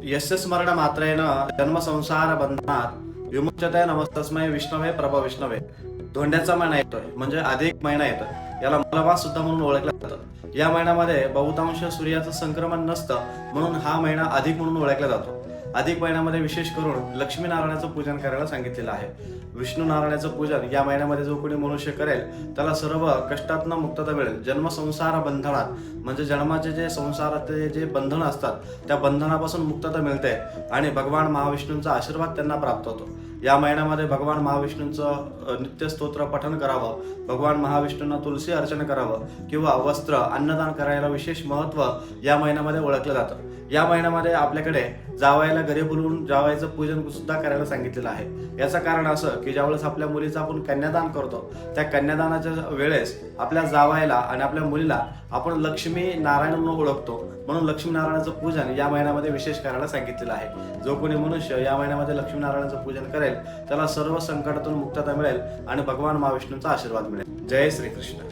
यस्य स्मरण मात्रेन जन्म संसार बंधनात विमुच्यते नमस्तस्मै विष्णवे प्रभ विष्णवे. धोंड्याचा महिना येतोय म्हणजे अधिक महिना येतोय. याला मलमास सुद्धा म्हणून ओळखलं जातं. या महिन्यामध्ये बहुतांश सूर्याचं संक्रमण नसतं म्हणून हा महिना अधिक म्हणून ओळखला जातो. अधिक महिन्यामध्ये विशेष करून लक्ष्मीनारायणाचं पूजन करायला सांगितलेलं आहे. विष्णू नारायणाचं पूजन या महिन्यामध्ये जो कोणी मनुष्य करेल त्याला सर्व कष्टातनं मुक्तता मिळेल. जन्मसंसार बंधनात म्हणजे जन्माचे जे संसाराचे जे बंधन असतात त्या बंधनापासून मुक्तता मिळते आणि भगवान महाविष्णूंचा आशीर्वाद त्यांना प्राप्त होतो. या महिन्यामध्ये भगवान महाविष्णूंचं नित्य स्तोत्र पठण करावं, भगवान महाविष्णूंना तुलसी अर्चन करावं किंवा वस्त्र अन्नदान करायला विशेष महत्त्व या महिन्यामध्ये ओळखलं जातं. या महिन्यामध्ये आपल्याकडे जावयाला घरी बोलवून जावयाचं पूजन सुद्धा करायला सांगितलेलं आहे. याचं कारण असं की ज्यावेळेस आपल्या मुलीचं आपण कन्यादान करतो त्या कन्यादानाच्या वेळेस आपल्या जावयाला आणि आपल्या मुलीला आपण लक्ष्मी नारायण म्हणून ओळखतो. म्हणून लक्ष्मीनारायणाचं पूजन या महिन्यामध्ये विशेष करायला सांगितलेलं आहे. जो कोणी मनुष्य या महिन्यामध्ये लक्ष्मीनारायणाचं पूजन करेल त्याला सर्व संकटातून मुक्तता मिळेल आणि भगवान महाविष्णूंचा आशीर्वाद मिळेल. जय श्रीकृष्ण.